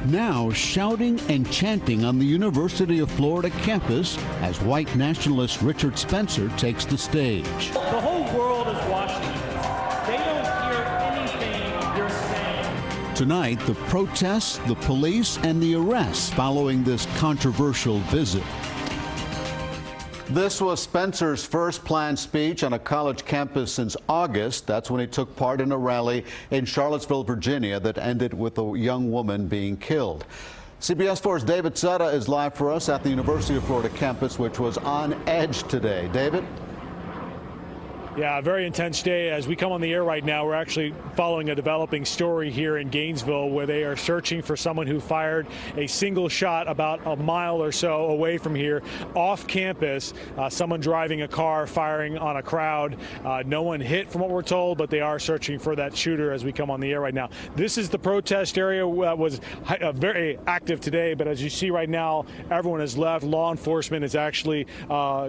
now shouting and chanting on the University of Florida campus as white nationalist Richard Spencer takes the stage. The whole world is watching this. They don't hear anything you're saying. Tonight, the protests, the police, and the arrests following this controversial visit. This was Spencer's first planned speech on a college campus since August. That's when he took part in a rally in Charlottesville, Virginia that ended with a young woman being killed. CBS 4's David Sutta is live for us at the University of Florida campus, which was on edge today. David? Yeah, a very intense day. As we come on the air right now, we're actually following a developing story here in Gainesville where they are searching for someone who fired a single shot about a mile or so away from here off campus. Someone driving a car firing on a crowd. No one hit from what we're told, but they are searching for that shooter as we come on the air right now. This is the protest area that was very active today, but as you see right now, everyone has left. Law enforcement is actually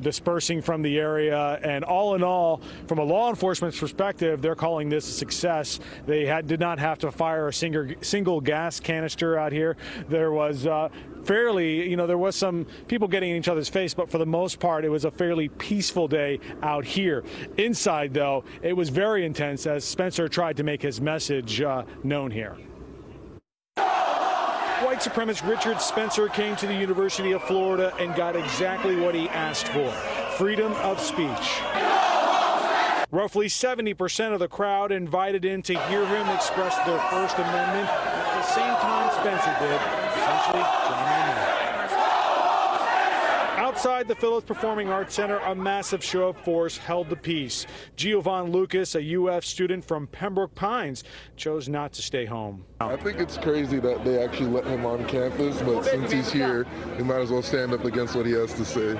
dispersing from the area, and all in all, from a law enforcement perspective, they're calling this a success. They did not have to fire a single gas canister out here. There was there was some people getting in each other's face, but for the most part, it was a fairly peaceful day out here. Inside, though, it was very intense as Spencer tried to make his message known here. White supremacist Richard Spencer came to the University of Florida and got exactly what he asked for: freedom of speech. Roughly 70% of the crowd invited in to hear him express their First Amendment at the same time Spencer did, essentially joining in. Outside the Phillips Performing Arts Center, a massive show of force held the peace. Giovanni Lucas, a UF student from Pembroke Pines, chose not to stay home. I think it's crazy that they actually let him on campus, but since he's here, he might as well stand up against what he has to say.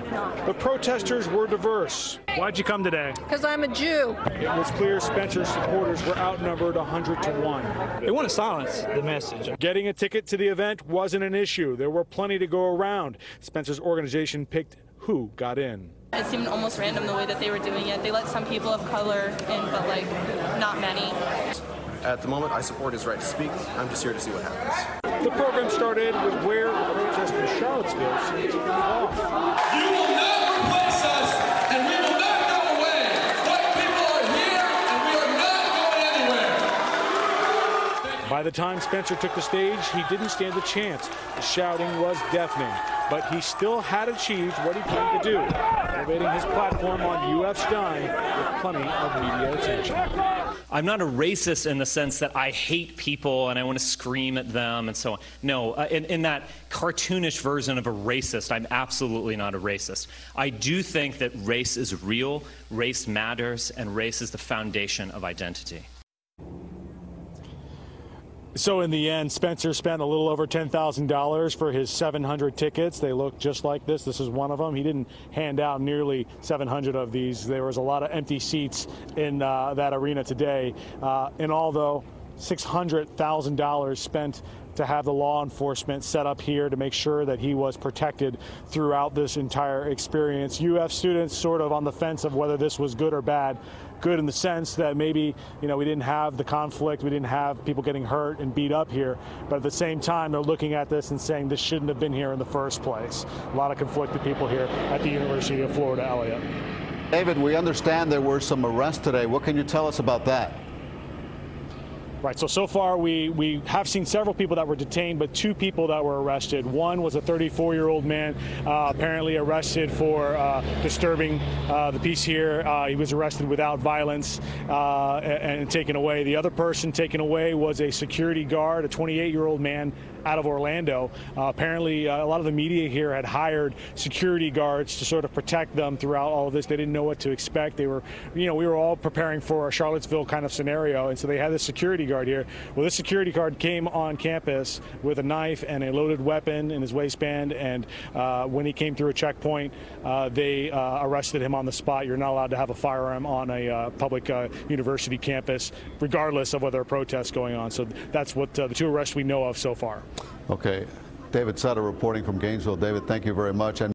The protesters were diverse. Why'd you come today? Because I'm a Jew. It was clear Spencer's supporters were outnumbered 100 to 1. They want to silence the message. Getting a ticket to the event wasn't an issue. There were plenty to go around. Spencer's organization picked who got in. It seemed almost random the way that they were doing it. They let some people of color in, but not many. At the moment, I support his right to speak. I'm just here to see what happens. The program started with where the protest in Charlottesville seemed to leave off. You will not replace us, and we will not go away. White people are here, and we are not going anywhere. By the time Spencer took the stage, he didn't stand a chance. The shouting was deafening, but he still had achieved what he came to do, elevating his platform on UF's dime with plenty of media attention. I'm not a racist in the sense that I hate people and I want to scream at them and so on. No, in that cartoonish version of a racist, I'm absolutely not a racist. I do think that race is real, race matters, and race is the foundation of identity. So in the end, Spencer spent a little over $10,000 for his 700 tickets. They look just like this. This is one of them. He didn't hand out nearly 700 of these. There was a lot of empty seats in that arena today. In all, though, $600,000 spent to have the law enforcement set up here to make sure that he was protected throughout this entire experience. UF students sort of on the fence of whether this was good or bad. Good in the sense that maybe, we didn't have the conflict, we didn't have people getting hurt and beat up here, but at the same time, they're looking at this and saying this shouldn't have been here in the first place. A lot of conflicted people here at the University of Florida, Elliott. David, we understand there were some arrests today. What can you tell us about that? Right, so far we have seen several people that were detained, but 2 people that were arrested. One was a 34-year-old man, apparently arrested for disturbing the peace here. He was arrested without violence and taken away. The other person taken away was a security guard, a 28-year-old man out of Orlando. Apparently, a lot of the media here had hired security guards to sort of protect them throughout all of this. They didn't know what to expect. They were, we were all preparing for a Charlottesville kind of scenario, and so they had this security guard here. Well, this security guard came on campus with a knife and a loaded weapon in his waistband, and when he came through a checkpoint, they arrested him on the spot. You're not allowed to have a firearm on a public university campus, regardless of whether a protest going on. So that's what the 2 arrests we know of so far. Okay. David Sutta reporting from Gainesville. David, thank you very much.